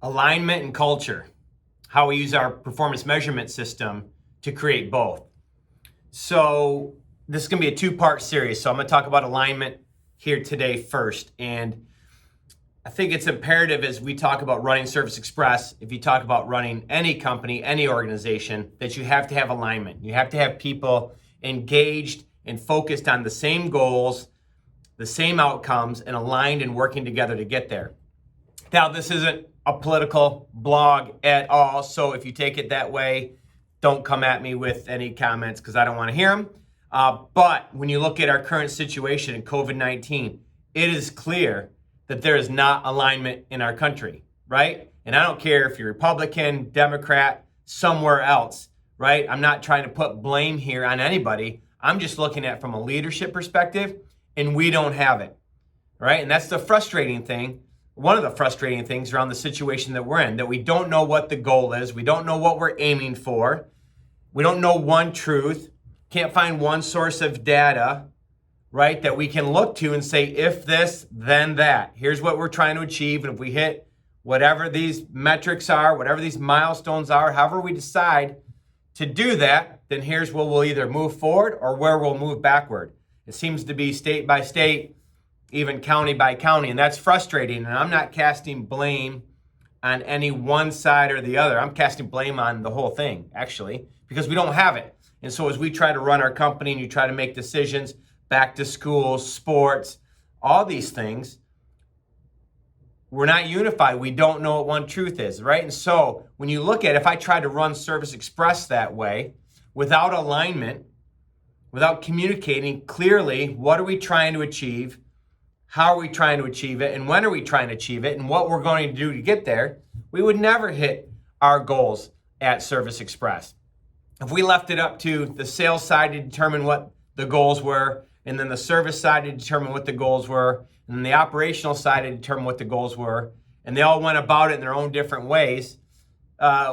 alignment and culture, how we use our performance measurement system to create both. So this is going to be a two-part series. So I'm going to talk about alignment here today first. And I think it's imperative as we talk about running Service Express, if you talk about running any company, any organization, that you have to have alignment. You have to have people engaged and focused on the same goals, the same outcomes, and aligned and working together to get there. Now, this isn't a political blog at all, so if you take it that way, don't come at me with any comments because I don't want to hear them. But when you look at our current situation in COVID-19, it is clear that there is not alignment in our country, right? And I don't care if you're Republican, Democrat, somewhere else, right? I'm not trying to put blame here on anybody. I'm just looking at from a leadership perspective, and we don't have it, right? And that's the frustrating thing. One of the frustrating things around the situation that we're in, that we don't know what the goal is. We don't know what we're aiming for. We don't know one truth. Can't find one source of data, right, that we can look to and say, if this, then that. Here's what we're trying to achieve. And if we hit whatever these metrics are, whatever these milestones are, however we decide to do that, then here's where we'll either move forward or where we'll move backward. It seems to be state by state, even county by county, and that's frustrating. And I'm not casting blame on any one side or the other. I'm casting blame on the whole thing, actually, because we don't have it. And so as we try to run our company and you try to make decisions, back to school, sports, all these things, we're not unified. We don't know what one truth is, right? And so when you look at, if I try to run Service Express that way, without alignment, without communicating clearly, what are we trying to achieve? How are we trying to achieve it? And when are we trying to achieve it? And what we're going to do to get there, we would never hit our goals at Service Express. If we left it up to the sales side to determine what the goals were, and then the service side to determine what the goals were, and then the operational side to determine what the goals were, and they all went about it in their own different ways,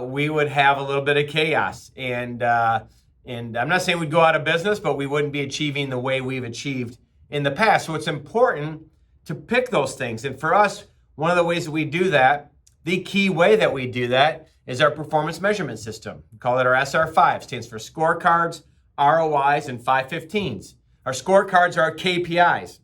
we would have a little bit of chaos. And I'm not saying we'd go out of business, but we wouldn't be achieving the way we've achieved in the past. So it's important to pick those things. And for us, one of the ways that we do that, the key way that we do that, is our performance measurement system. We call it our SR5. Stands for scorecards, ROIs, and 515s. Our scorecards are our KPIs,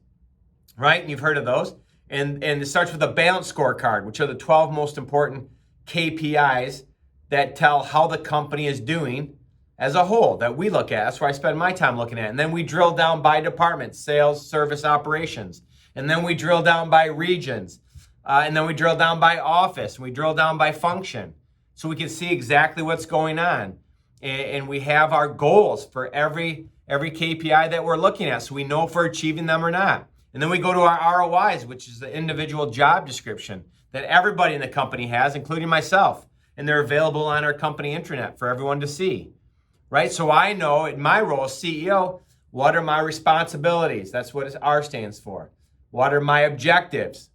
right? And you've heard of those. And it starts with a balanced scorecard, which are the 12 most important KPIs that tell how the company is doing as a whole that we look at. That's where I spend my time looking at. And then we drill down by department, sales, service, operations. And then we drill down by regions. And then we drill down by office. And we drill down by function. So we can see exactly what's going on. And we have our goals for every KPI that we're looking at, so we know if we're achieving them or not. And then we go to our ROIs, which is the individual job description that everybody in the company has, including myself. And they're available on our company intranet for everyone to see, right? So I know in my role as CEO, what are my responsibilities? That's what R stands for. What are my objectives?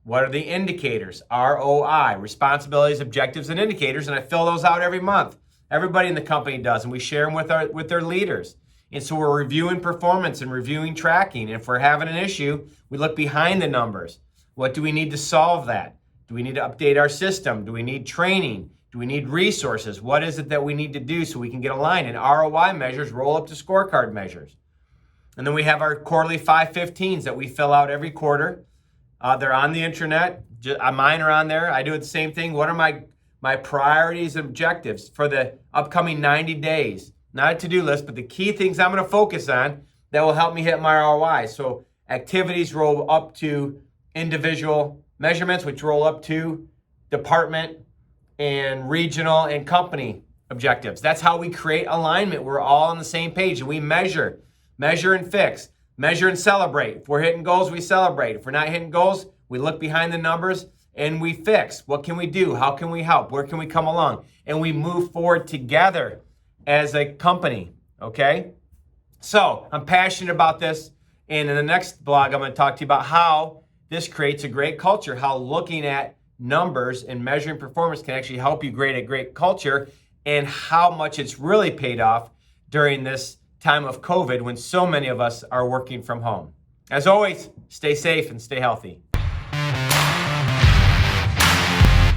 What are the indicators? ROI, responsibilities, objectives, and indicators. And I fill those out every month. Everybody in the company does, and we share them with their leaders. And so we're reviewing performance and reviewing tracking. And if we're having an issue, we look behind the numbers. What do we need to solve that? Do we need to update our system? Do we need training? Do we need resources? What is it that we need to do so we can get aligned? And ROI measures roll up to scorecard measures. And then we have our quarterly 515s that we fill out every quarter. They're on the intranet. Mine are on there. I do the same thing. What are my priorities and objectives for the upcoming 90 days? Not a to-do list, but the key things I'm going to focus on that will help me hit my ROI. So activities roll up to individual measurements, which roll up to department and regional and company objectives. That's how we create alignment. We're all on the same page, and we measure and fix, measure and celebrate. If we're hitting goals, we celebrate. If we're not hitting goals, we look behind the numbers and we fix. What can we do? How can we help? Where can we come along? And we move forward together as a company, okay? So I'm passionate about this. And in the next blog, I'm going to talk to you about how this creates a great culture, how looking at numbers and measuring performance can actually help you create a great culture, and how much it's really paid off during this time of COVID when so many of us are working from home. As always, stay safe and stay healthy.